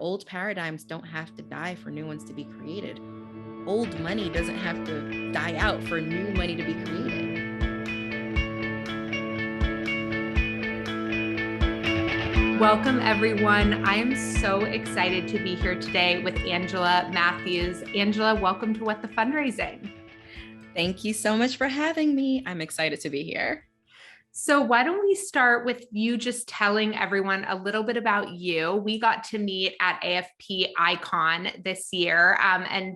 Old paradigms don't have to die for new ones to be created. Old money doesn't have to die out for new money to be created. Welcome, everyone. I am so excited to be here today with Angela Matthews. Angela, welcome to What the Fundraising. Thank you so much for having me. I'm excited to be here. So why don't we start with you just telling everyone a little bit about you? We got to meet at AFP Icon this year,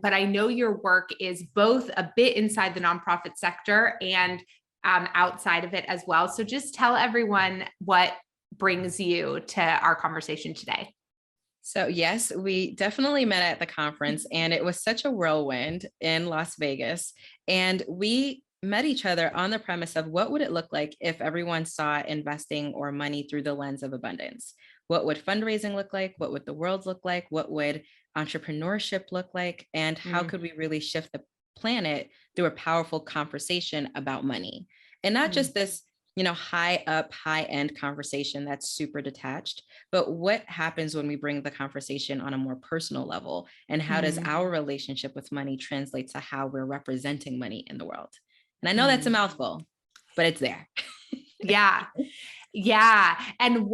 but I know your work is both a bit inside the nonprofit sector and outside of it as well. So just tell everyone what brings you to our conversation today. So yes, we definitely met at the conference, and it was such a whirlwind in Las Vegas. And we met each other on the premise of what would it look like if everyone saw investing or money through the lens of abundance? What would fundraising look like? What would the world look like? What would entrepreneurship look like? And how could we really shift the planet through a powerful conversation about money? And not just this, high up, high end conversation that's super detached, but what happens when we bring the conversation on a more personal level? And how does our relationship with money translate to how we're representing money in the world? And I know that's a mouthful, but it's there. Yeah. And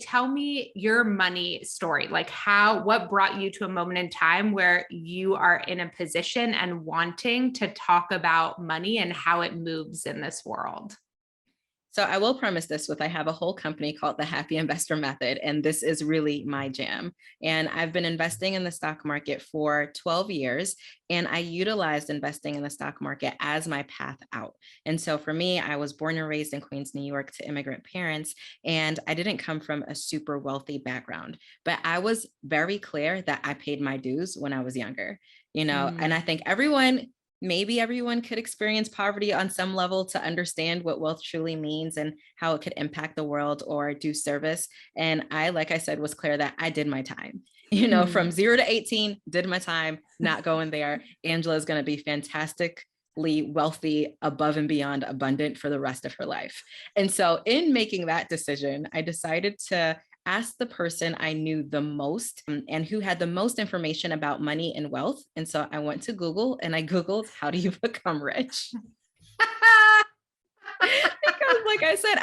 tell me your money story. What brought you to a moment in time where you are in a position and wanting to talk about money and how it moves in this world? So I will premise this with, I have a whole company called the Happy Investor Method, and this is really my jam. And I've been investing in the stock market for 12 years, and I utilized investing in the stock market as my path out. And so for me, I was born and raised in Queens, New York to immigrant parents, and I didn't come from a super wealthy background, but I was very clear that I paid my dues when I was younger, and I think maybe everyone could experience poverty on some level to understand what wealth truly means and how it could impact the world or do service. And I, like I said, was clear that I did my time, from 0 to 18, did my time, not going there. Angela is going to be fantastically wealthy, above and beyond abundant for the rest of her life. And so in making that decision, I decided to ask the person I knew the most and who had the most information about money and wealth. And so I went to Google and I Googled, how do you become rich? Because like I said,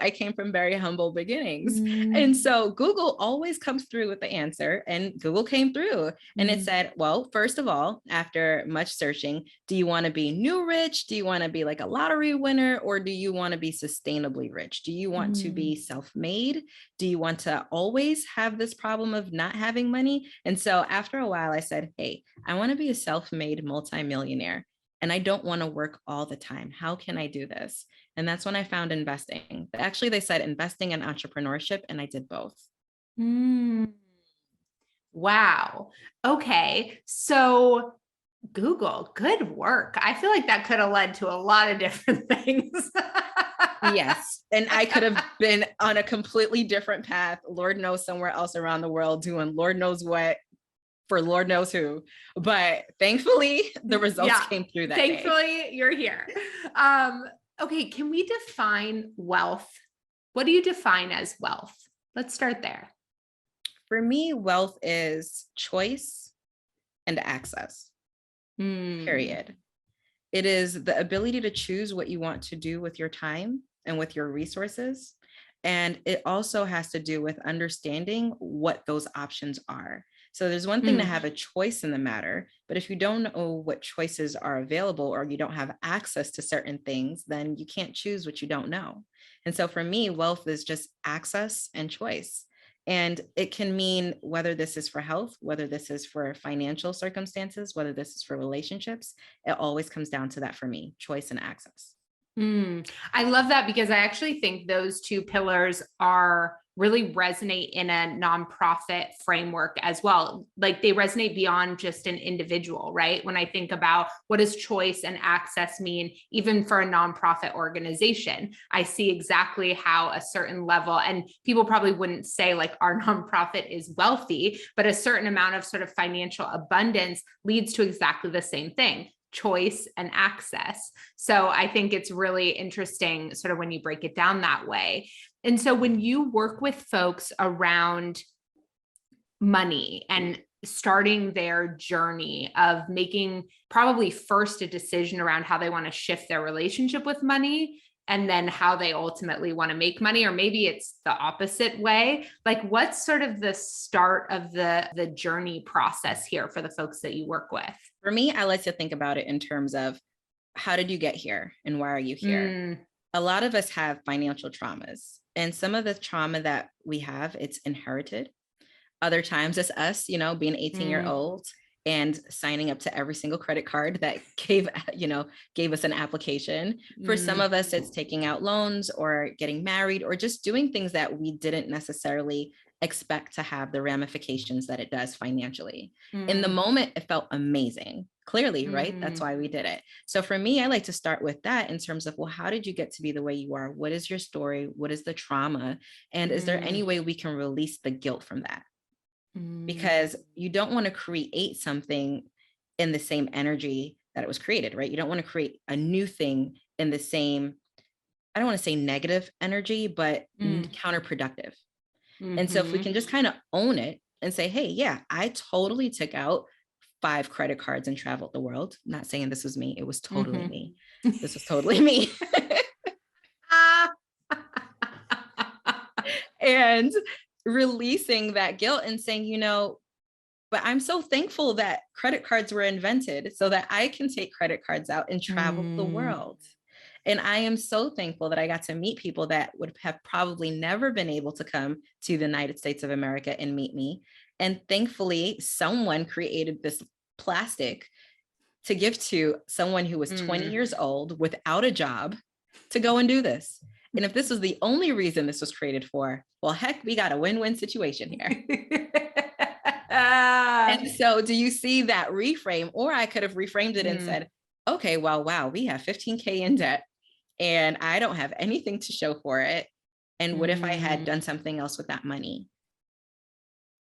I came from very humble beginnings. And so Google always comes through with the answer, and Google came through and it said, well, first of all, after much searching, do you want to be new rich? Do you want to be like a lottery winner? Or do you want to be sustainably rich? Do you want to be self-made? Do you want to always have this problem of not having money? And so after a while, I said, hey, I want to be a self-made multimillionaire. And I don't want to work all the time. How can I do this? And that's when I found investing. But actually, they said investing and entrepreneurship, and I did both. Wow. Okay. So Google, good work. I feel like that could have led to a lot of different things. Yes. And I could have been on a completely different path. Lord knows, somewhere else around the world doing Lord knows what for Lord knows who. But thankfully, the results came through that Thankfully, day. You're here. Okay. Can we define wealth? What do you define as wealth? Let's start there. For me, wealth is choice and access, period. It is the ability to choose what you want to do with your time and with your resources. And it also has to do with understanding what those options are. So there's one thing to have a choice in the matter, but if you don't know what choices are available or you don't have access to certain things, then you can't choose what you don't know. And so for me, wealth is just access and choice. And it can mean whether this is for health, whether this is for financial circumstances, whether this is for relationships, it always comes down to that for me, choice and access. I love that, because I actually think those two pillars really resonate in a nonprofit framework as well. Like they resonate beyond just an individual, right? When I think about what does choice and access mean, even for a nonprofit organization, I see exactly how a certain level, and people probably wouldn't say like our nonprofit is wealthy, but a certain amount of sort of financial abundance leads to exactly the same thing: choice and access. So I think it's really interesting sort of when you break it down that way. And so when you work with folks around money and starting their journey of making probably first a decision around how they want to shift their relationship with money and then how they ultimately want to make money, or maybe it's the opposite way. Like, what's sort of the start of the journey process here for the folks that you work with? For me, I like to think about it in terms of, how did you get here and why are you here? A lot of us have financial traumas, and some of the trauma that we have, it's inherited. Other times it's us, being 18-year-old and signing up to every single credit card that gave us an application. For some of us, it's taking out loans or getting married or just doing things that we didn't necessarily expect to have the ramifications that it does financially. In the moment, it felt amazing. Clearly, right? That's why we did it. So for me, I like to start with that in terms of, well, how did you get to be the way you are? What is your story? What is the trauma? And is there any way we can release the guilt from that? Because you don't want to create something in the same energy that it was created, right? You don't want to create a new thing in the same, I don't want to say negative energy, but counterproductive. And so if we can just kind of own it and say, hey, yeah, I totally took out 5 credit cards and traveled the world. I'm not saying this was me. It was totally me. This was totally me. And releasing that guilt and saying, but I'm so thankful that credit cards were invented so that I can take credit cards out and travel the world. And I am so thankful that I got to meet people that would have probably never been able to come to the United States of America and meet me. And thankfully, someone created this plastic to give to someone who was 20 years old without a job to go and do this. And if this was the only reason this was created for, well, heck, we got a win-win situation here. And so do you see that reframe? Or I could have reframed it and said, okay, well, wow, we have 15K in debt and I don't have anything to show for it. And what if I had done something else with that money?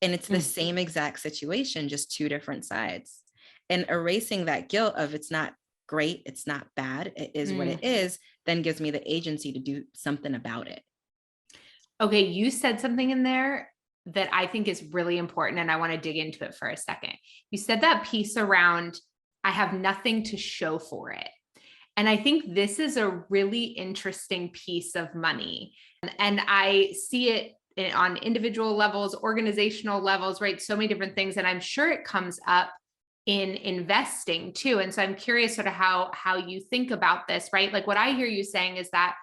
And it's the same exact situation, just 2 different sides. And erasing that guilt of it's not great, it's not bad, it is what it is, then gives me the agency to do something about it. Okay, you said something in there that I think is really important, and I want to dig into it for a second. You said that piece around, I have nothing to show for it. And I think this is a really interesting piece of money. And I see it on individual levels, organizational levels, right? So many different things. And I'm sure it comes up in investing too. And so I'm curious sort of how you think about this, right? Like, what I hear you saying is that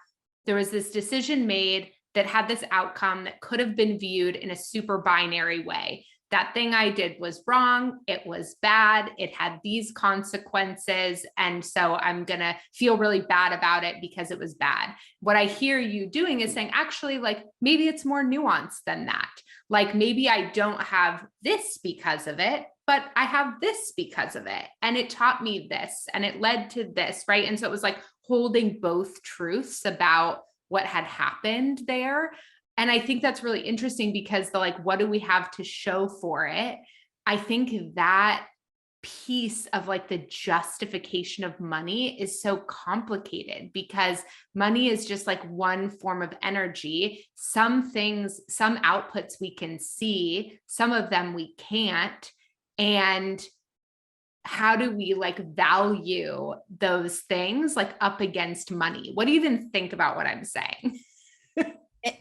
there was this decision made that had this outcome that could have been viewed in a super binary way. That thing I did was wrong. It was bad. It had these consequences. And so I'm going to feel really bad about it because it was bad. What I hear you doing is saying, actually, like, maybe it's more nuanced than that. Like, maybe I don't have this because of it, but I have this because of it. And it taught me this, and it led to this, right? And so it was like holding both truths about what had happened there. And I think that's really interesting because what do we have to show for it? I think that piece of the justification of money is so complicated because money is just one form of energy. Some things, some outputs we can see, some of them we can't. And how do we value those things up against money? What do you even think about what I'm saying?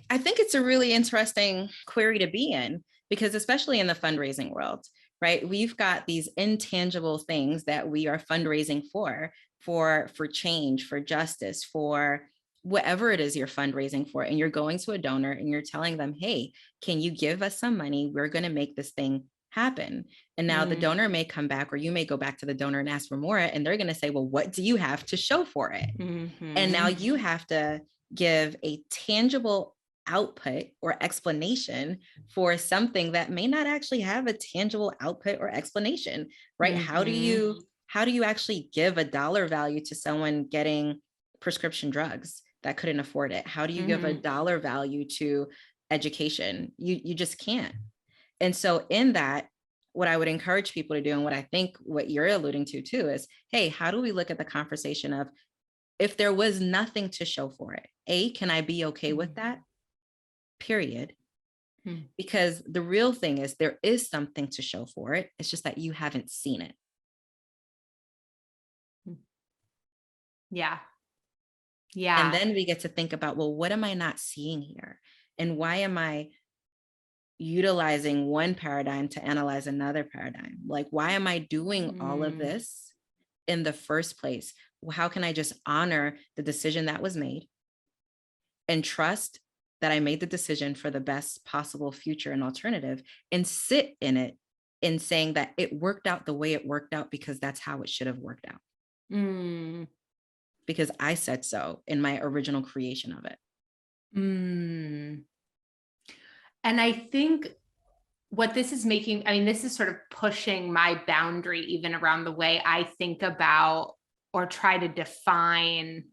I think it's a really interesting query to be in, because especially in the fundraising world, right? We've got these intangible things that we are fundraising for change, for justice, for whatever it is you're fundraising for. And you're going to a donor and you're telling them, hey, can you give us some money? We're going to make this thing happen. And now the donor may come back, or you may go back to the donor and ask for more. And they're going to say, well, what do you have to show for it? And now you have to give a tangible output or explanation for something that may not actually have a tangible output or explanation, right? How do you actually give a dollar value to someone getting prescription drugs that couldn't afford it? How do you give a dollar value to education? You just can't. And so in that, what I would encourage people to do, and what I think what you're alluding to too, is, hey, how do we look at the conversation of, if there was nothing to show for it, can I be okay with that? Period. Because the real thing is there is something to show for it. It's just that you haven't seen it. Yeah. And then we get to think about, well, what am I not seeing here? And why am I utilizing one paradigm to analyze another paradigm? Like, why am I doing all of this in the first place? How can I just honor the decision that was made and trust that I made the decision for the best possible future and alternative, and sit in it in saying that it worked out the way it worked out because that's how it should have worked out. Because I said so in my original creation of it. And I think what this is making, I mean, this is sort of pushing my boundary even around the way I think about or try to define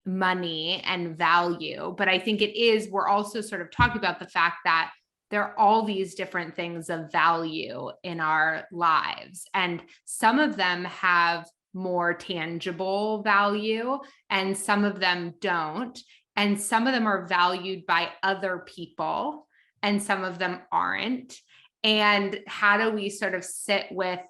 money and value. But I think we're also sort of talking about the fact that there are all these different things of value in our lives, and some of them have more tangible value and some of them don't. And some of them are valued by other people and some of them aren't. And how do we sort of sit with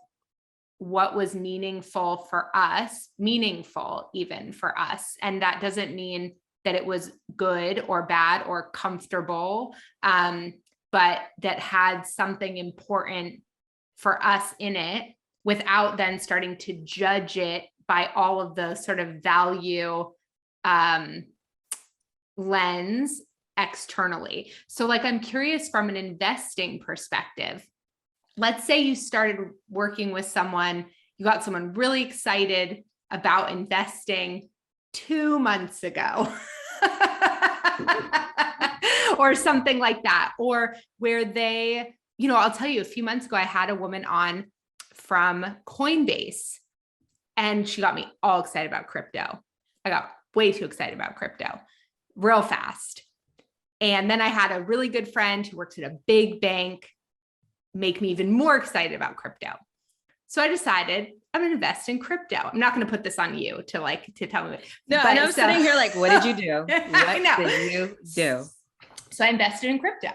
what was meaningful for us, meaningful even for us? And that doesn't mean that it was good or bad or comfortable, but that had something important for us in it, without then starting to judge it by all of the sort of value lens externally. So like, I'm curious from an investing perspective. Let's say you started working with someone, you got someone really excited about investing 2 months ago or something like that, or where they, I'll tell you, a few months ago, I had a woman on from Coinbase and she got me all excited about crypto. I got way too excited about crypto real fast. And then I had a really good friend who works at a big bank make me even more excited about crypto. So I decided I'm going to invest in crypto. I'm not going to put this on you to tell me. No, and I'm sitting here like, what did you do? I know. What did you do? So I invested in crypto,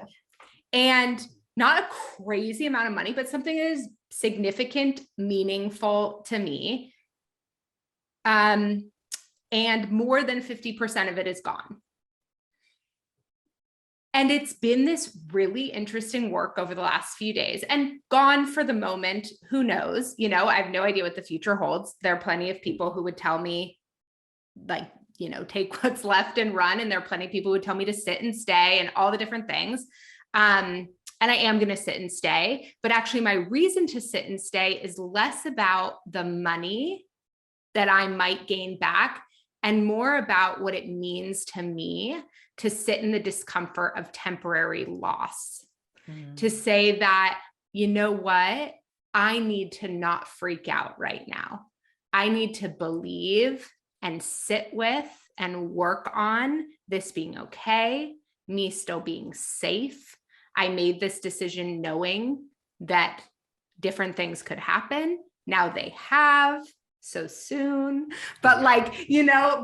and not a crazy amount of money, but something that is significant, meaningful to me. And more than 50% of it is gone. And it's been this really interesting work over the last few days, and gone for the moment. Who knows? I have no idea what the future holds. There are plenty of people who would tell me, like, take what's left and run. And there are plenty of people who would tell me to sit and stay and all the different things. And I am going to sit and stay. But actually, my reason to sit and stay is less about the money that I might gain back and more about what it means to me to sit in the discomfort of temporary loss, to say that, you know what, I need to not freak out right now. I need to believe and sit with and work on this being okay, me still being safe. I made this decision knowing that different things could happen. Now they have, so soon, but like,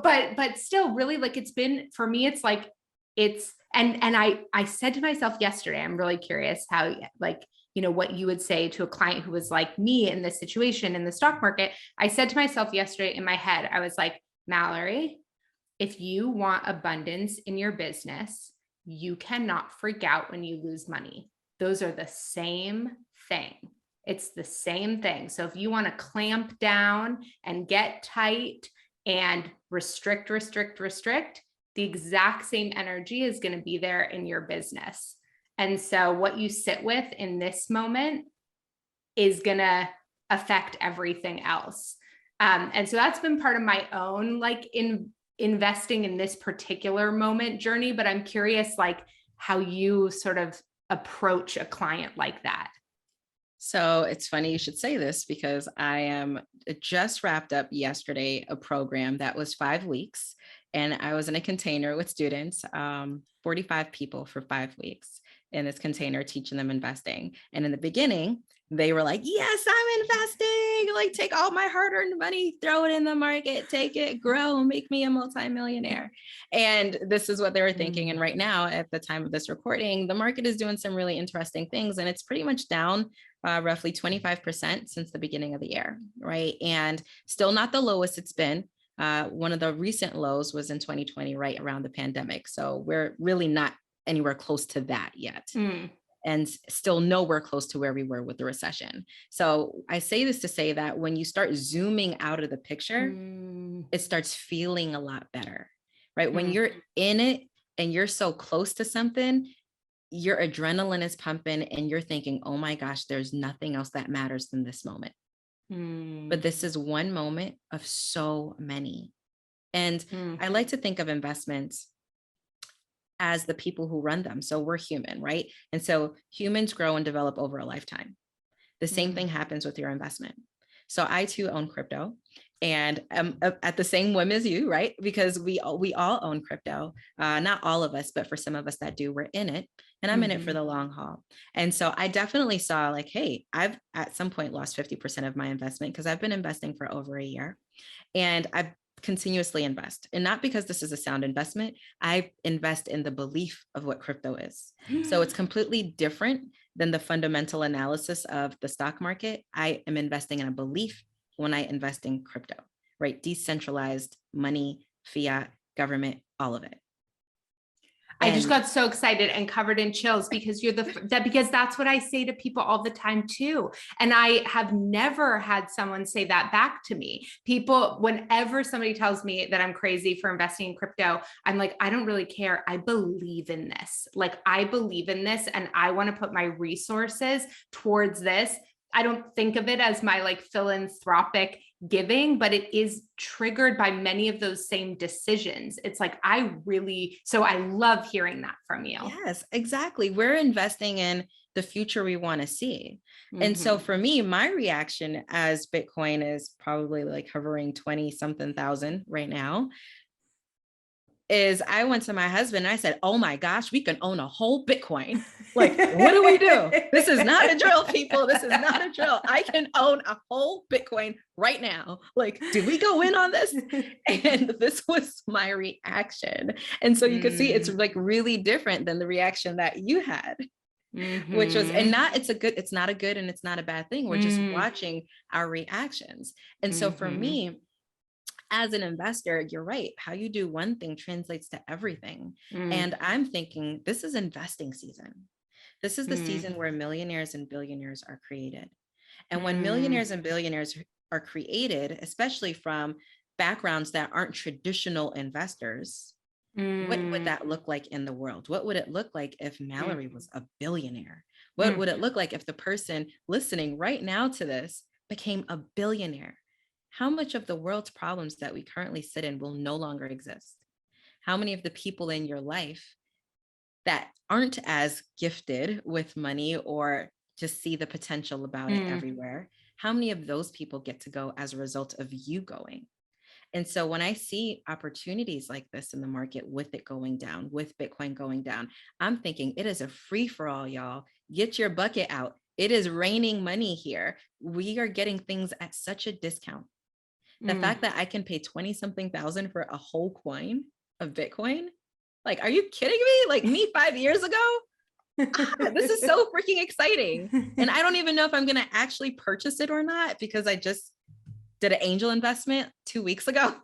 but still really, like, it's been, for me, it's like, and I said to myself yesterday, I'm really curious how, like, what you would say to a client who was like me in this situation in the stock market. I said to myself yesterday in my head, I was like, Mallory, if you want abundance in your business, you cannot freak out when you lose money. Those are the same thing. It's the same thing. So if you want to clamp down and get tight and restrict, the exact same energy is going to be there in your business. And so what you sit with in this moment is going to affect everything else. And so that's been part of my own, like, in investing in this particular moment journey. But I'm curious, like, how you sort of approach a client like that. So it's funny you should say this, because I just wrapped up yesterday a program that was 5 weeks, and I was in a container with students, 45 people for 5 weeks. in this container teaching them investing. And in the beginning, they were like, yes, I'm investing, like take all my hard-earned money, throw it in the market, take it, grow, make me a multimillionaire. And this is what they were thinking. And right now, at the time of this recording, the market is doing some really interesting things, and it's pretty much down roughly 25% since the beginning of the year, right? And still not the lowest it's been. One of the recent lows was in 2020, right around the pandemic. So we're really not anywhere close to that yet. And still nowhere close to where we were with the recession. So I say this to say that when you start zooming out of the picture, it starts feeling a lot better, right? When you're in it and you're so close to something, your adrenaline is pumping and you're thinking, oh my gosh, there's nothing else that matters than this moment. But this is one moment of so many. And I like to think of investments as the people who run them. So we're human, right? And so humans grow and develop over a lifetime. The same thing happens with your investment. So I too own crypto, and I'm at the same whim as you, right? Because we all own crypto. Not all of us, but for some of us that do, we're in it. And I'm in it for the long haul. And so I definitely saw like, hey, I've at some point lost 50% of my investment because I've been investing for over a year. And I've continuously invest, and not because this is a sound investment. I invest in the belief of what crypto is. So it's completely different than the fundamental analysis of the stock market. I am investing in a belief when I invest in crypto, right? Decentralized money, fiat, government, all of it. I just got so excited and covered in chills because because that's what I say to people all the time too. And I have never had someone say that back to me. People, whenever somebody tells me that I'm crazy for investing in crypto, I'm like, I don't really care. I believe in this. Like, I believe in this and I want to put my resources towards this. I don't think of it as my like philanthropic giving, but it is triggered by many of those same decisions. It's like, so I love hearing that from you. Yes, exactly. We're investing in the future we want to see. And so for me, my reaction as Bitcoin is probably like hovering 20 something thousand right now, is I went to my husband and I said, oh my gosh, we can own a whole Bitcoin. Like, what do we do? This is not a drill, people. This is not a drill. I can own a whole Bitcoin right now. Like, do we go in on this? And this was my reaction. And so you can see it's like really different than the reaction that you had. Which was, and not, it's not a good and it's not a bad thing. We're just watching our reactions. And so for me, as an investor, you're right. How you do one thing translates to everything. And I'm thinking, this is investing season. This is the season where millionaires and billionaires are created. And when millionaires and billionaires are created, especially from backgrounds that aren't traditional investors, what would that look like in the world? What would it look like if Mallory was a billionaire? What would it look like if the person listening right now to this became a billionaire? How much of the world's problems that we currently sit in will no longer exist? How many of the people in your life that aren't as gifted with money or just see the potential about it everywhere, how many of those people get to go as a result of you going? And so when I see opportunities like this in the market with it going down, with Bitcoin going down, I'm thinking it is a free for all, y'all. Get your bucket out. It is raining money here. We are getting things at such a discount. The fact that I can pay 20 something thousand for a whole coin of Bitcoin, like, are you kidding me? Like me 5 years ago? This is so freaking exciting. And I don't even know if I'm going to actually purchase it or not, because I just did an angel investment 2 weeks ago.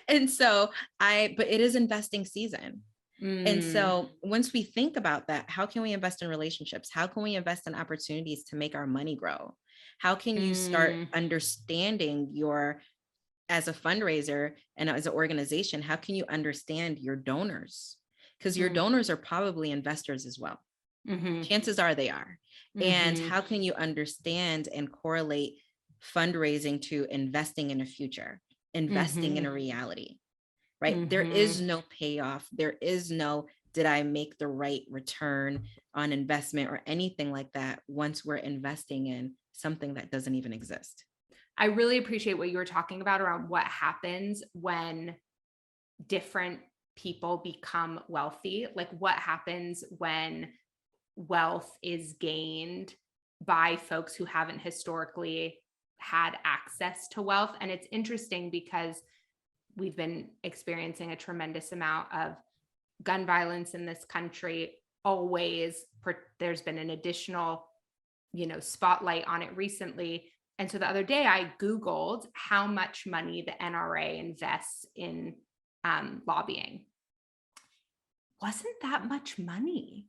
And so but it is investing season. And so once we think about that, how can we invest in relationships? How can we invest in opportunities to make our money grow? How can you start understanding as a fundraiser and as an organization, how can you understand your donors? Because your donors are probably investors as well. Chances are they are. And how can you understand and correlate fundraising to investing in a future, investing in a reality, right? There is no payoff. There is no, did I make the right return on investment or anything like that once we're investing in something that doesn't even exist. I really appreciate what you were talking about around what happens when different people become wealthy? Like what happens when wealth is gained by folks who haven't historically had access to wealth? And it's interesting because we've been experiencing a tremendous amount of gun violence in this country. Always, there's been an additional, spotlight on it recently. And so the other day I Googled how much money the NRA invests in lobbying. Wasn't that much money.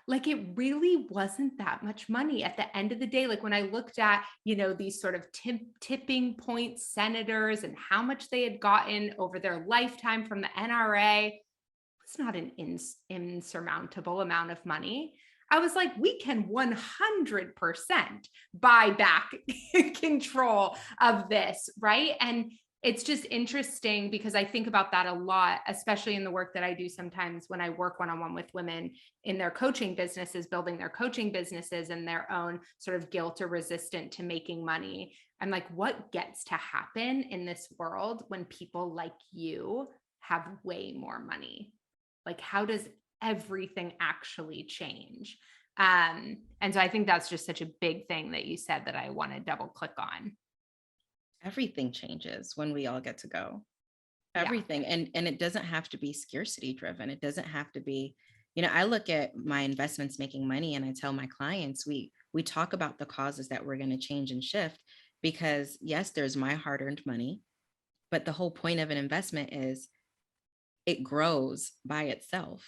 Like it really wasn't that much money at the end of the day. Like when I looked at, these sort of tipping point senators and how much they had gotten over their lifetime from the NRA, it's not an insurmountable amount of money. I was like, we can 100% buy back control of this, right? And it's just interesting because I think about that a lot, especially in the work that I do sometimes when I work one-on-one with women in their coaching businesses, building their coaching businesses and their own sort of guilt or resistant to making money. I'm like, what gets to happen in this world when people like you have way more money? Like, how does everything actually change? And so I think that's just such a big thing that you said that I want to double click on. Everything changes when we all get to go. Everything. Yeah. And it doesn't have to be scarcity driven. It doesn't have to be, I look at my investments making money and I tell my clients, we talk about the causes that we're going to change and shift because yes, there's my hard-earned money, but the whole point of an investment is it grows by itself.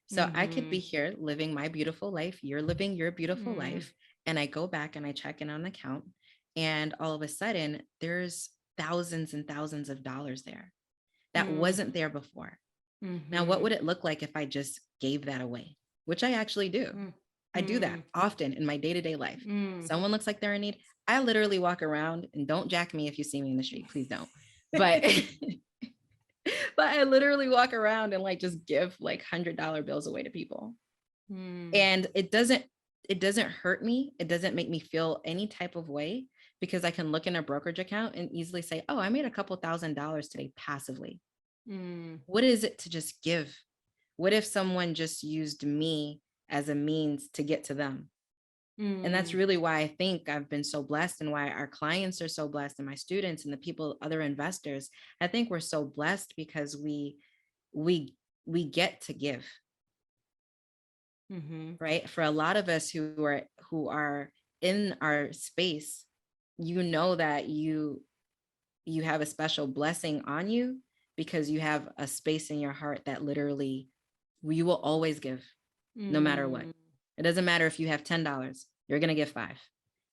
So I could be here living my beautiful life. You're living your beautiful life. And I go back and I check in on the account. And all of a sudden, there's thousands and thousands of dollars there that wasn't there before. Now, what would it look like if I just gave that away? Which I actually do. I do that often in my day-to-day life. Someone looks like they're in need. I literally walk around, and don't jack me if you see me in the street, please don't. But but I literally walk around and like just give like $100 bills away to people. And it doesn't hurt me. It doesn't make me feel any type of way because I can look in a brokerage account and easily say, oh, I made a couple $1,000s today passively. What is it to just give? What if someone just used me as a means to get to them? And that's really why I think I've been so blessed and why our clients are so blessed and my students and the people, other investors, I think we're so blessed because we get to give. Right. For a lot of us who are in our space, that you have a special blessing on you because you have a space in your heart that literally you will always give no matter what. It doesn't matter if you have $10, you're going to give $5.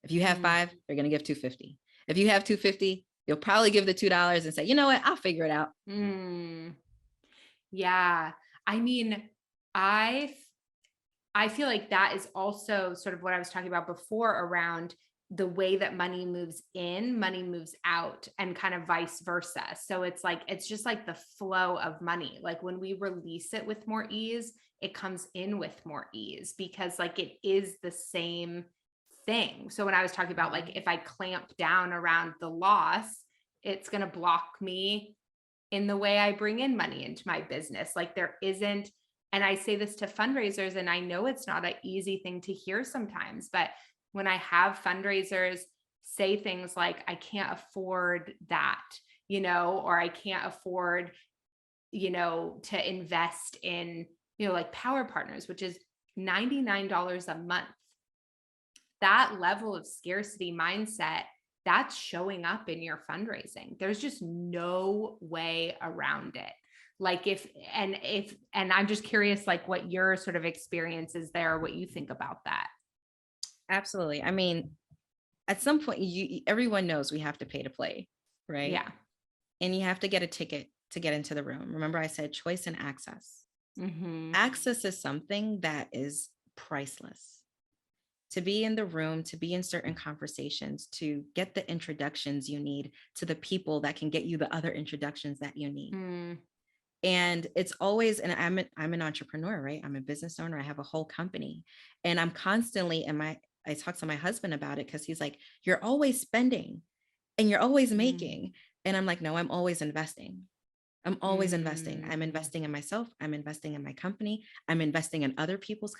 If you have $5, you're going to give $2.50. If you have $2.50, you'll probably give the $2 and say, you know what, I'll figure it out. Yeah. I mean, I feel like that is also sort of what I was talking about before around the way that money moves in, money moves out, and kind of vice versa. So it's just like the flow of money. Like when we release it with more ease, it comes in with more ease because like it is the same thing. So when I was talking about like, if I clamp down around the loss, it's going to block me in the way I bring in money into my business. Like there isn't, and I say this to fundraisers, and I know it's not an easy thing to hear sometimes, but when I have fundraisers say things like, I can't afford that, or I can't afford, to invest in, like Power Partners, which is $99 a month. That level of scarcity mindset, that's showing up in your fundraising. There's just no way around it. Like and I'm just curious, like what your sort of experience is there, what you think about that. Absolutely. I mean, at some point, everyone knows we have to pay to play, right? Yeah. And you have to get a ticket to get into the room. Remember, I said choice and access. Access is something that is priceless. To be in the room, to be in certain conversations, to get the introductions you need to the people that can get you the other introductions that you need. And it's always, and I'm an entrepreneur, right? I'm a business owner. I have a whole company, and I'm constantly I talk to my husband about it because he's like, you're always spending and you're always making. And I'm like, no, I'm always investing. I'm always investing. I'm investing in myself. I'm investing in my company. I'm investing in other people's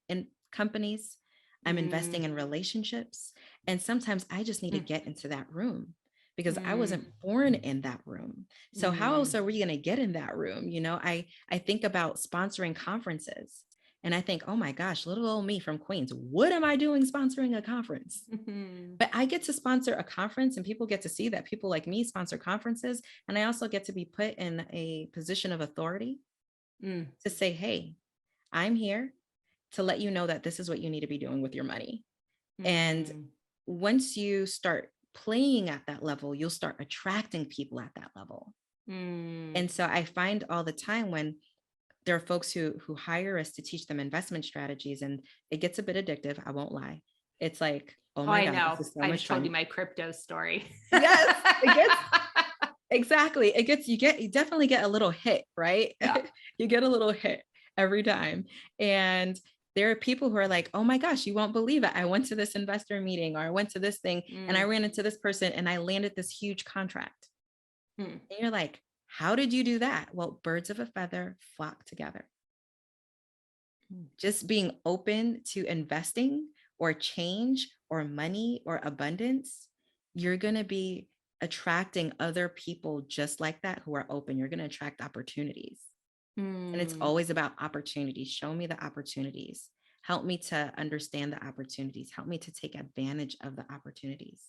in companies. I'm investing in relationships. And sometimes I just need to get into that room because I wasn't born in that room. So how else are we going to get in that room? You know, I think about sponsoring conferences and I think, oh my gosh, little old me from Queens, what am I doing sponsoring a conference? But I get to sponsor a conference and people get to see that people like me sponsor conferences. And I also get to be put in a position of authority to say, hey, I'm here to let you know that this is what you need to be doing with your money. And once you start playing at that level, you'll start attracting people at that level. And so I find all the time when there are folks who hire us to teach them investment strategies, and it gets a bit addictive. I won't lie. It's like, oh my God, know. this is so I much just told fun. you my crypto story. Yes, it gets exactly. You definitely get a little hit, right? Yeah. You get a little hit every time. And there are people who are like, oh my gosh, you won't believe it. I went to this investor meeting or I went to this thing and I ran into this person and I landed this huge contract. And you're like, how did you do that? Well, birds of a feather flock together. Just being open to investing or change or money or abundance, you're going to be attracting other people just like that who are open. You're going to attract opportunities. And it's always about opportunities. Show me the opportunities. Help me to understand the opportunities. Help me to take advantage of the opportunities.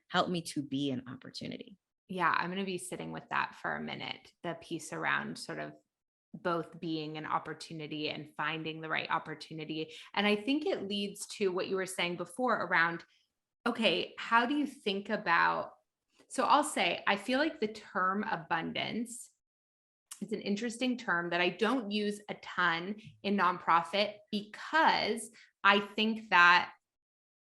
Help me to be an opportunity. Yeah, I'm going to be sitting with that for a minute. The piece around sort of both being an opportunity and finding the right opportunity. And I think it leads to what you were saying before around, okay, how do you think about, so I'll say, I feel like the term abundance, it's an interesting term that I don't use a ton in nonprofit because I think that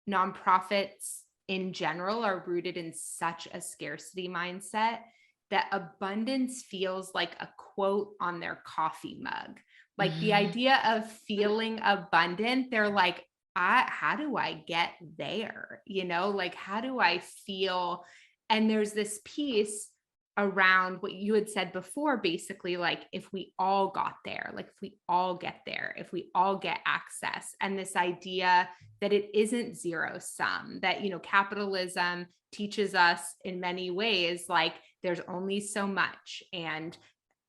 nonprofits in general are rooted in such a scarcity mindset that abundance feels like a quote on their coffee mug. Like the idea of feeling abundant, they're like, how do I get there? You know, like, how do I feel? And there's this piece around what you had said before, basically, like if we all got there, like if we all get there, if we all get access, and this idea that it isn't zero sum, that, you know, capitalism teaches us in many ways, like there's only so much and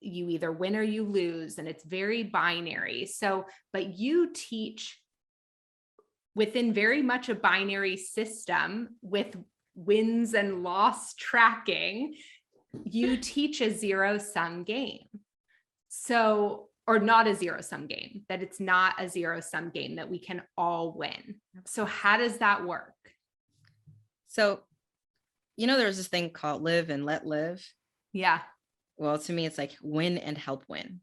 you either win or you lose, and it's very binary. So, but you teach within very much a binary system with wins and loss tracking. You teach a zero sum game. So, or not a zero sum game, that it's not a zero sum game, that we can all win. So how does that work? So, you know, there's this thing called live and let live. Yeah. Well, to me, it's like win and help win.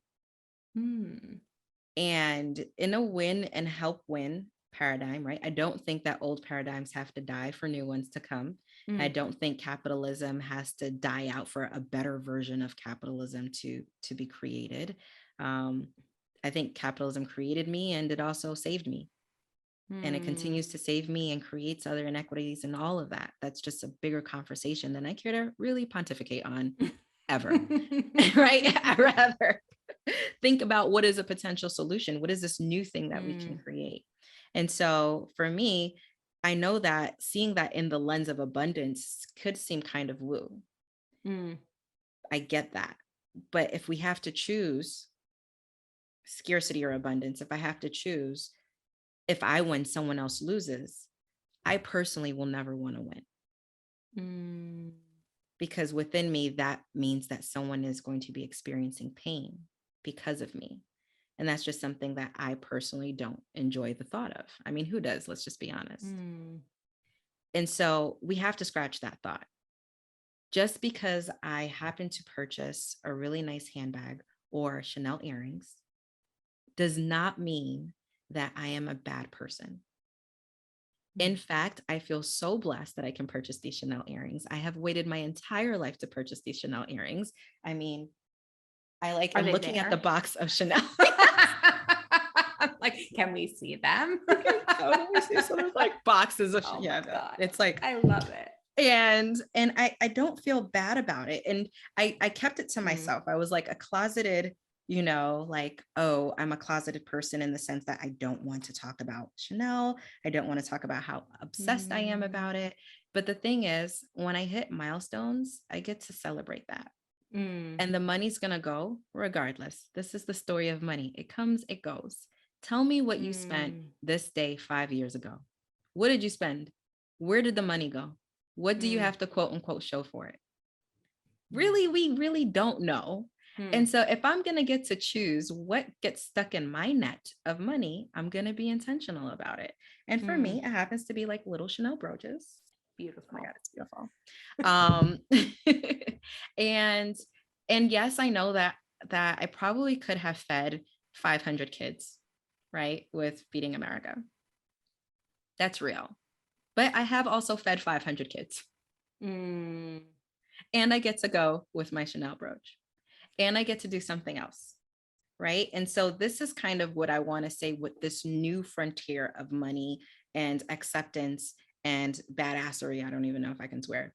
And in a win and help win paradigm, right? I don't think that old paradigms have to die for new ones to come. I don't think capitalism has to die out for a better version of capitalism to be created. I think capitalism created me and it also saved me. And it continues to save me and creates other inequities and all of that. That's just a bigger conversation than I care to really pontificate on ever. Right? I'd rather think about what is a potential solution. What is this new thing that we can create? And so for me, I know that seeing that in the lens of abundance could seem kind of woo. I get that. But if we have to choose scarcity or abundance, if I have to choose, if I win, someone else loses, I personally will never want to win. Because within me, that means that someone is going to be experiencing pain because of me. And that's just something that I personally don't enjoy the thought of. I mean, who does? Let's just be honest. And so we have to scratch that thought. Just because I happen to purchase a really nice handbag or Chanel earrings does not mean that I am a bad person. In fact, I feel so blessed that I can purchase these Chanel earrings. I have waited my entire life to purchase these Chanel earrings. I mean, I'm looking at the box of Chanel. Like, can we see them? Okay, totally see. So there's like boxes of God. it's like, I love it. And I don't feel bad about it. And I kept it to myself. I was like a closeted, like, oh, I'm a closeted person in the sense that I don't want to talk about Chanel. I don't want to talk about how obsessed I am about it. But the thing is, when I hit milestones, I get to celebrate that. And the money's going to go regardless. This is the story of money. It comes, it goes. Tell me what you spent this day 5 years ago. What did you spend? Where did the money go? What do you have to quote unquote show for it? Really, we really don't know. And so if I'm going to get to choose what gets stuck in my net of money, I'm going to be intentional about it. And for me, it happens to be like little Chanel brooches. Beautiful. Oh my God, it's beautiful. And yes, I know that I probably could have fed 500 kids, right, with Feeding America. That's real. But I have also fed 500 kids. And I get to go with my Chanel brooch. And I get to do something else, right? And so this is kind of what I want to say with this new frontier of money and acceptance and badassery. I don't even know if I can swear.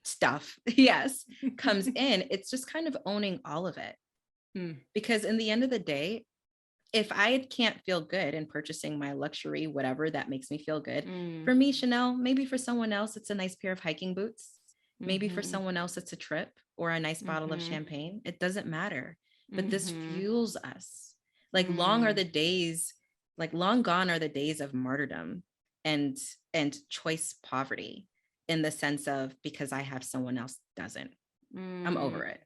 Stuff, yes, comes in. It's just kind of owning all of it. Because in the end of the day, if I can't feel good in purchasing my luxury, whatever that makes me feel good, for me, Chanel, maybe for someone else, it's a nice pair of hiking boots. Maybe for someone else, it's a trip or a nice bottle of champagne. It doesn't matter. But this fuels us. Like long gone are the days of martyrdom and choice poverty, in the sense of, because I have someone else doesn't. I'm over it.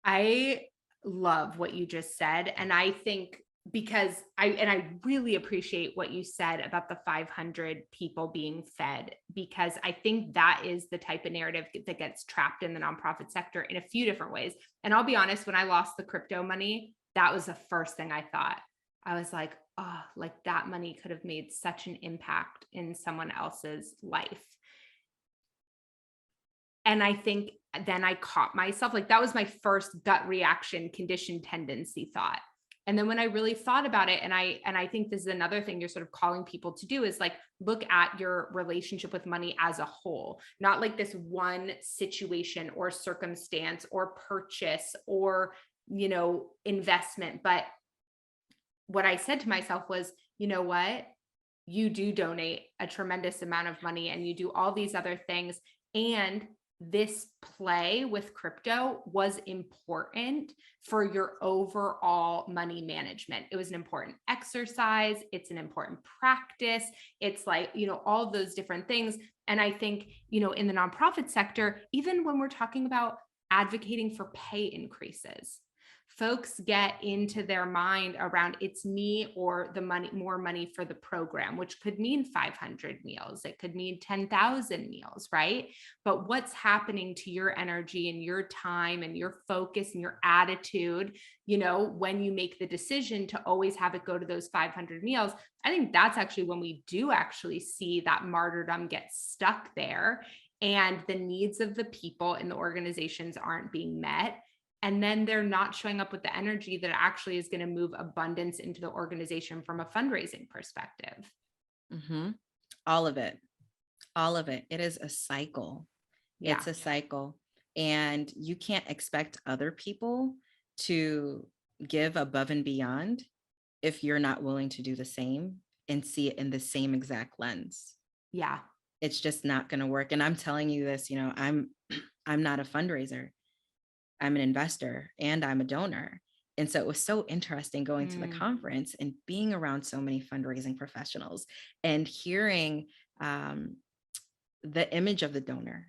I love what you just said. And I think because I really appreciate what you said about the 500 people being fed, because I think that is the type of narrative that gets trapped in the nonprofit sector in a few different ways. And I'll be honest, when I lost the crypto money, that was the first thing I thought. I was like, oh, like that money could have made such an impact in someone else's life. And I think then I caught myself, like that was my first gut reaction, conditioned tendency thought. And then when I really thought about it, and I think this is another thing you're sort of calling people to do, is like, look at your relationship with money as a whole, not like this one situation or circumstance or purchase or, investment. But what I said to myself was, you know what? You do donate a tremendous amount of money and you do all these other things. And this play with crypto was important for your overall money management. It was an important exercise. It's an important practice. It's like, all those different things. And I think, in the nonprofit sector, even when we're talking about advocating for pay increases, folks get into their mind around it's me or the money, more money for the program, which could mean 500 meals. It could mean 10,000 meals, right? But what's happening to your energy and your time and your focus and your attitude, when you make the decision to always have it go to those 500 meals, I think that's actually when we do actually see that martyrdom get stuck there and the needs of the people in the organizations aren't being met. And then they're not showing up with the energy that actually is going to move abundance into the organization from a fundraising perspective. All of it. It is a cycle. Yeah. It's a cycle. And you can't expect other people to give above and beyond if you're not willing to do the same and see it in the same exact lens. Yeah. It's just not going to work. And I'm telling you this, I'm not a fundraiser. I'm an investor and I'm a donor. And so it was so interesting going to the conference and being around so many fundraising professionals and hearing the image of the donor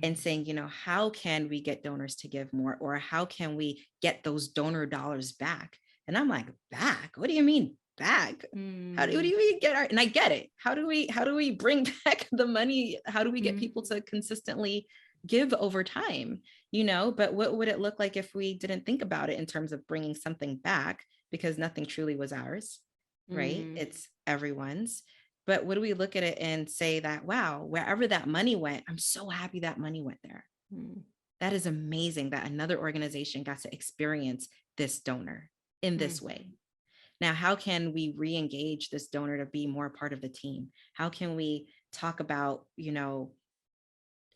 and saying, how can we get donors to give more, or how can we get those donor dollars back? And I'm like, back? What do you mean back? What do we get and I get it. How do we bring back the money? How do we get people to consistently give over time? But what would it look like if we didn't think about it in terms of bringing something back, because nothing truly was ours, right? It's everyone's. But would we look at it and say that, wow, wherever that money went, I'm so happy that money went there. That is amazing that another organization got to experience this donor in this way. Now, how can we re-engage this donor to be more part of the team? How can we talk about,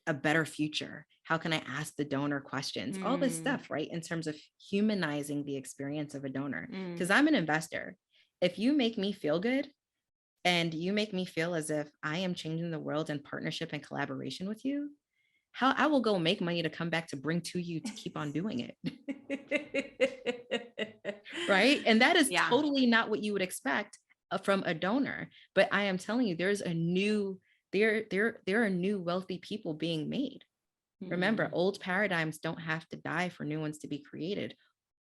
a better future? How can I ask the donor questions? All this stuff, right? In terms of humanizing the experience of a donor. Because I'm an investor. If you make me feel good and you make me feel as if I am changing the world in partnership and collaboration with you, how I will go make money to come back to bring to you to keep on doing it. Right? And that is totally not what you would expect from a donor. But I am telling you, there's a new, there are new wealthy people being made. Remember, old paradigms don't have to die for new ones to be created.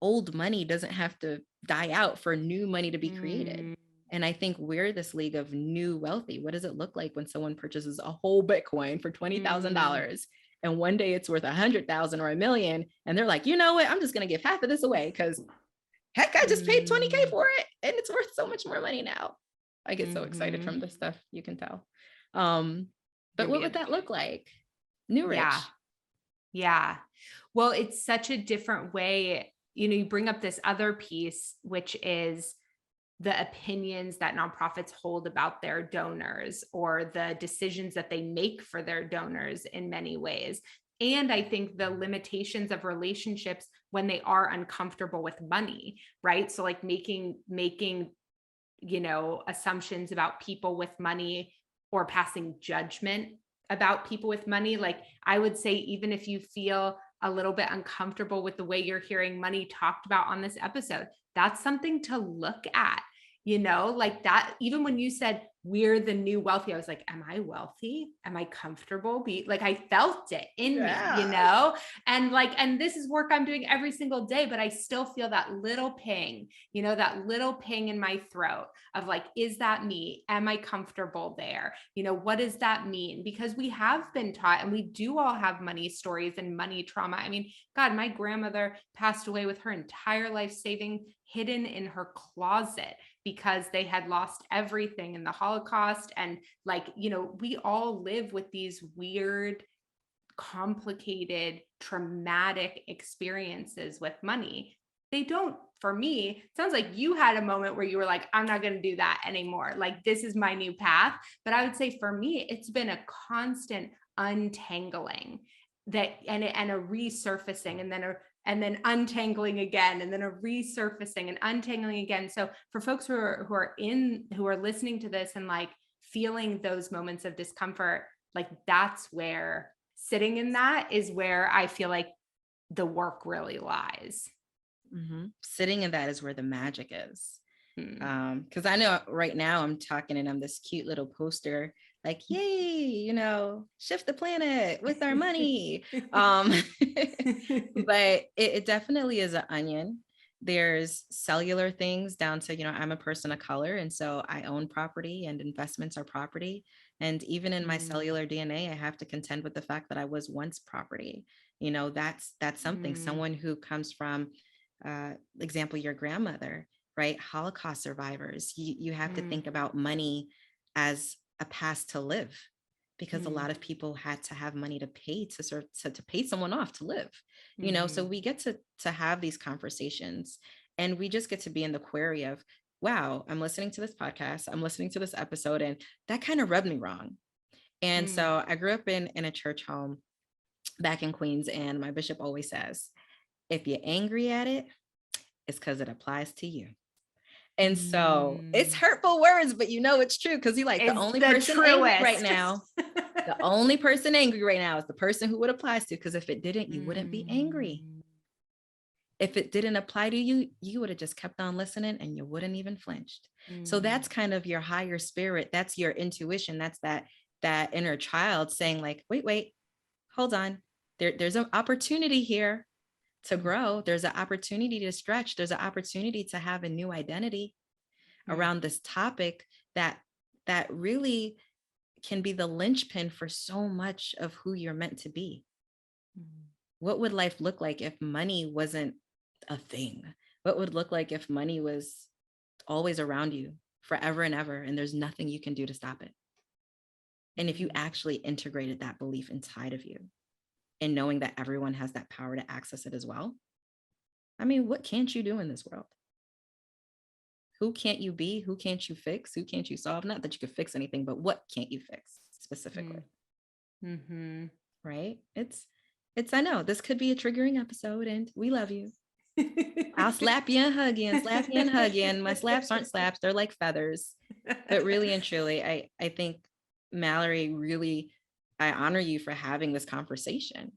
Old money doesn't have to die out for new money to be created. And I think we're this league of new wealthy. What does it look like when someone purchases a whole Bitcoin for $20,000 and one day it's worth 100,000 or $1 million? And they're like, you know what? I'm just going to give half of this away because heck, I just paid $20K for it and it's worth so much more money now. I get so excited from this stuff, you can tell. But what would that look like? New rich. Yeah. Well, it's such a different way. You bring up this other piece, which is the opinions that nonprofits hold about their donors or the decisions that they make for their donors in many ways. And I think the limitations of relationships when they are uncomfortable with money, right? So like making, assumptions about people with money or passing judgment about people with money. Like I would say, even if you feel a little bit uncomfortable with the way you're hearing money talked about on this episode, that's something to look at, like that. Even when you said we're the new wealthy, I was like, am I wealthy? Am I comfortable? Like I felt it in me, and this is work I'm doing every single day, but I still feel that little ping, that little ping in my throat of like, is that me? Am I comfortable there? What does that mean? Because we have been taught, and we do all have money stories and money trauma. I mean, God, my grandmother passed away with her entire life savings hidden in her closet because they had lost everything in the Holocaust. And we all live with these weird, complicated, traumatic experiences with money. They don't, for me, it sounds like you had a moment where you were like, I'm not going to do that anymore. Like, this is my new path. But I would say for me, it's been a constant untangling and a resurfacing, and then untangling again, and then a resurfacing and untangling again. So for folks who are listening to this and like feeling those moments of discomfort, like that's where sitting in that is where I feel like the work really lies. Sitting in that is where the magic is. Because I know right now I'm talking and I'm this cute little poster like, yay, shift the planet with our money. But it definitely is an onion. There's cellular things down to, I'm a person of color. And so I own property and investments are property. And even in my cellular DNA, I have to contend with the fact that I was once property. That's something. Someone who comes from, example, your grandmother, right? Holocaust survivors. You have to think about money as a pass to live, because a lot of people had to have money to pay to pay someone off to live, so we get to have these conversations, and we just get to be in the query of, wow, I'm listening to this podcast, I'm listening to this episode, and that kind of rubbed me wrong. And so I grew up in a church home back in Queens, and my bishop always says, if you're angry at it, it's because it applies to you. And so it's hurtful words, but it's true, because you're like, the only person angry right now, the only person angry right now is the person who it applies to, because if it didn't, you wouldn't be angry. If it didn't apply to you, you would have just kept on listening and you wouldn't even flinched. So that's kind of your higher spirit. That's your intuition. That's that inner child saying like, wait, hold on. There's an opportunity here to grow. There's an opportunity to stretch. There's an opportunity to have a new identity around this topic that really can be the linchpin for so much of who you're meant to be. What would life look like if money wasn't a thing? What would it look like if money was always around you forever and ever, and there's nothing you can do to stop it? And if you actually integrated that belief inside of you, and knowing that everyone has that power to access it as well, I mean, what can't you do in this world? Who can't you be? Who can't you fix? Who can't you solve? Not that you could fix anything, but what can't you fix specifically? Mm-hmm. Right? I know this could be a triggering episode and we love you. I'll slap you and hug you and slap you and hug you. And my slaps aren't slaps, they're like feathers. But really and truly, I think, Mallory, really, I honor you for having this conversation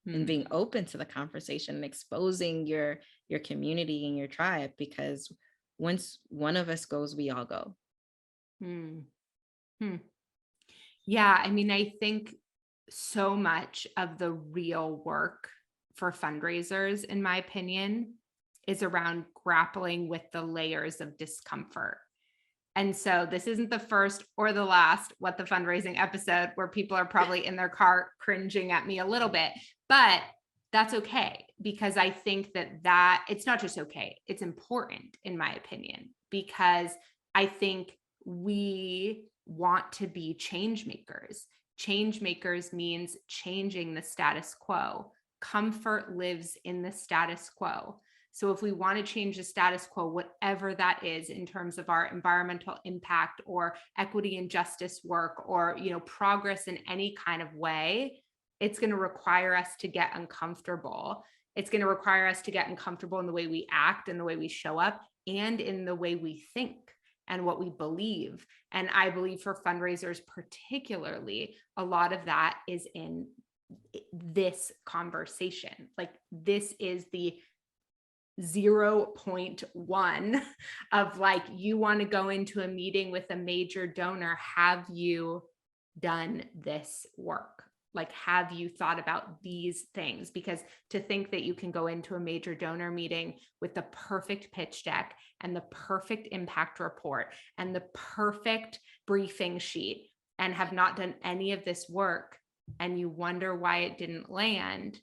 and being open to the conversation and exposing your community and your tribe, because once one of us goes, we all go. Yeah, I mean, I think so much of the real work for fundraisers, in my opinion, is around grappling with the layers of discomfort. And so this isn't the first or the last What the Fundraising episode where people are probably in their car cringing at me a little bit, but that's okay, because I think that it's not just okay, it's important, in my opinion, because I think we want to be change makers. Change makers means changing the status quo. Comfort lives in the status quo. So if we want to change the status quo, whatever that is, in terms of our environmental impact or equity and justice work, or, progress in any kind of way, it's going to require us to get uncomfortable. It's going to require us to get uncomfortable in the way we act and the way we show up and in the way we think and what we believe. And I believe for fundraisers particularly, a lot of that is in this conversation. Like, this is the 0.1 of, like, you want to go into a meeting with a major donor. Have you done this work? Like, have you thought about these things? Because to think that you can go into a major donor meeting with the perfect pitch deck and the perfect impact report and the perfect briefing sheet and have not done any of this work, and you wonder why it didn't land,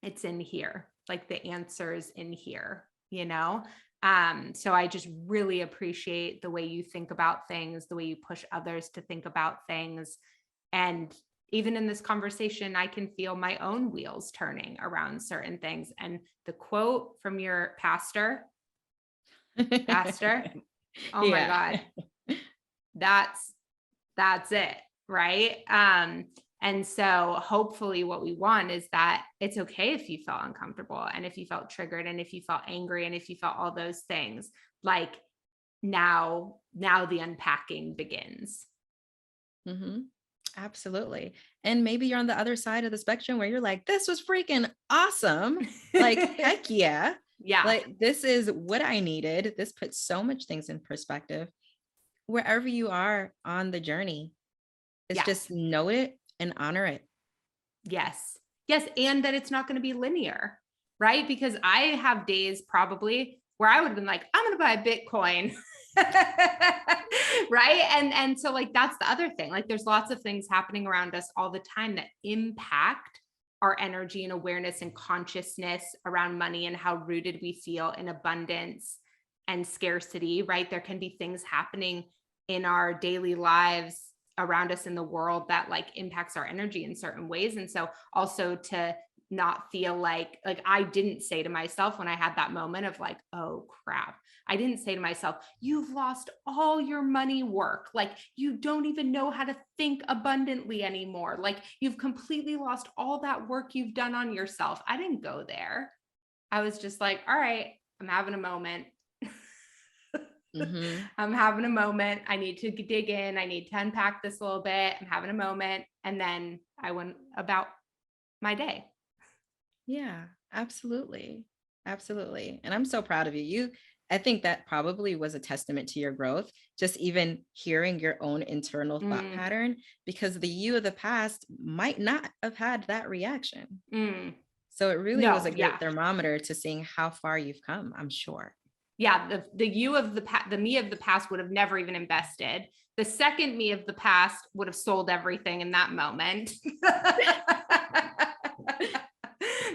it's in here. Like, the answer's in here, So I just really appreciate the way you think about things, the way you push others to think about things. And even in this conversation, I can feel my own wheels turning around certain things. And the quote from your pastor, oh my God, that's it. Right. And so hopefully what we want is that it's okay if you felt uncomfortable, and if you felt triggered, and if you felt angry, and if you felt all those things. Like, now the unpacking begins. Absolutely. And maybe you're on the other side of the spectrum where you're like, this was freaking awesome. Like, heck yeah. Yeah. Like, this is what I needed. This puts so much things in perspective. Wherever you are on the journey, it's just know it and honor it. Yes. And that it's not going to be linear, right? Because I have days probably where I would have been like, I'm going to buy Bitcoin. Right. And so, like, that's the other thing. Like, there's lots of things happening around us all the time that impact our energy and awareness and consciousness around money and how rooted we feel in abundance and scarcity, right? There can be things happening in our daily lives around us in the world that, like, impacts our energy in certain ways. And so also to not feel like I didn't say to myself when I had that moment of like, oh crap, I didn't say to myself, you've lost all your money work. Like, you don't even know how to think abundantly anymore. Like, you've completely lost all that work you've done on yourself. I didn't go there. I was just like, all right, I'm having a moment. I'm having a moment. I need to dig in. I need to unpack this a little bit. I'm having a moment. And then I went about my day. Yeah, absolutely. Absolutely. And I'm so proud of you. I think that probably was a testament to your growth, just even hearing your own internal thought pattern, because the you of the past might not have had that reaction. So it really was a great thermometer to seeing how far you've come, I'm sure. Yeah, the you of the me of the past would have never even invested. The second me of the past would have sold everything in that moment.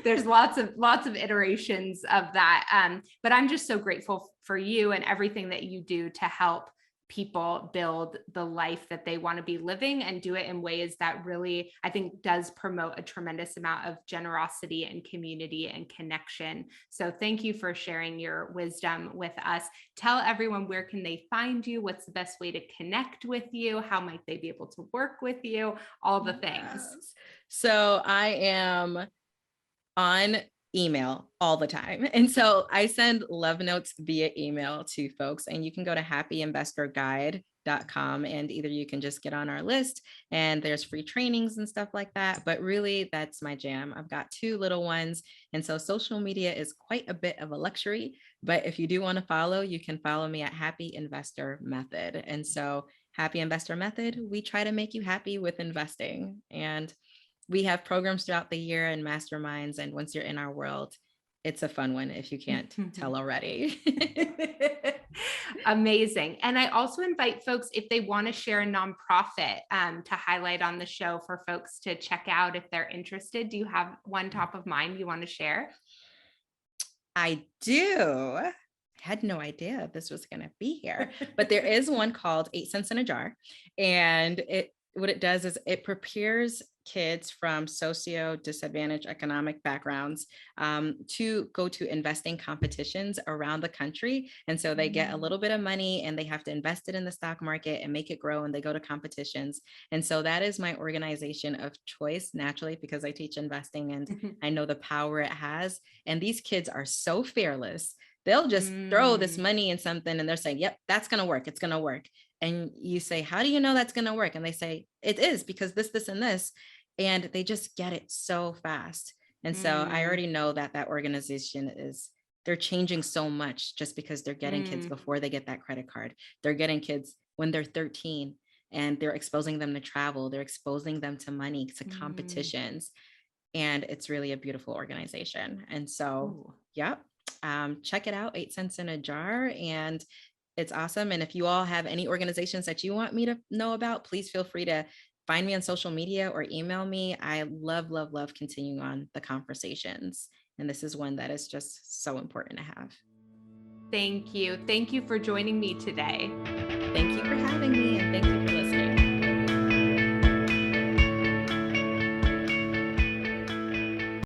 There's lots of iterations of that. But I'm just so grateful for you and everything that you do to help people build the life that they want to be living and do it in ways that really, I think, does promote a tremendous amount of generosity and community and connection. So thank you for sharing your wisdom with us. Tell everyone, where can they find you? What's the best way to connect with you? How might they be able to work with you? All the things. Yes. So I am on email all the time. And so I send love notes via email to folks, and you can go to happyinvestorguide.com, and either you can just get on our list and there's free trainings and stuff like that. But really, that's my jam. I've got 2 little ones. And so social media is quite a bit of a luxury. But if you do want to follow, you can follow me at Happy Investor Method. And so Happy Investor Method, we try to make you happy with investing. And we have programs throughout the year and masterminds. And once you're in our world, it's a fun one if you can't tell already. Amazing. And I also invite folks, if they want to share a nonprofit to highlight on the show for folks to check out if they're interested. Do you have one top of mind you want to share? I do. I had no idea this was going to be here, but there is one called 8 Cents in a Jar. And what it does is it prepares kids from socio-disadvantaged economic backgrounds to go to investing competitions around the country. And so they get a little bit of money and they have to invest it in the stock market and make it grow, and they go to competitions. And so that is my organization of choice, naturally, because I teach investing and I know the power it has. And these kids are so fearless. They'll just throw this money in something and they're saying, yep, that's going to work. It's going to work. And you say, how do you know that's going to work? And they say, it is because this, and this. And they just get it so fast. And so I already know that that organization they're changing so much just because they're getting kids before they get that credit card. They're getting kids when they're 13 and they're exposing them to travel. They're exposing them to money, to competitions. And it's really a beautiful organization. And so, yep. Check it out, 8 Cents in a Jar. And it's awesome. And if you all have any organizations that you want me to know about, please feel free to find me on social media or email me. I love, love, love continuing on the conversations. And this is one that is just so important to have. Thank you. Thank you for joining me today. Thank you for having me. And thank you for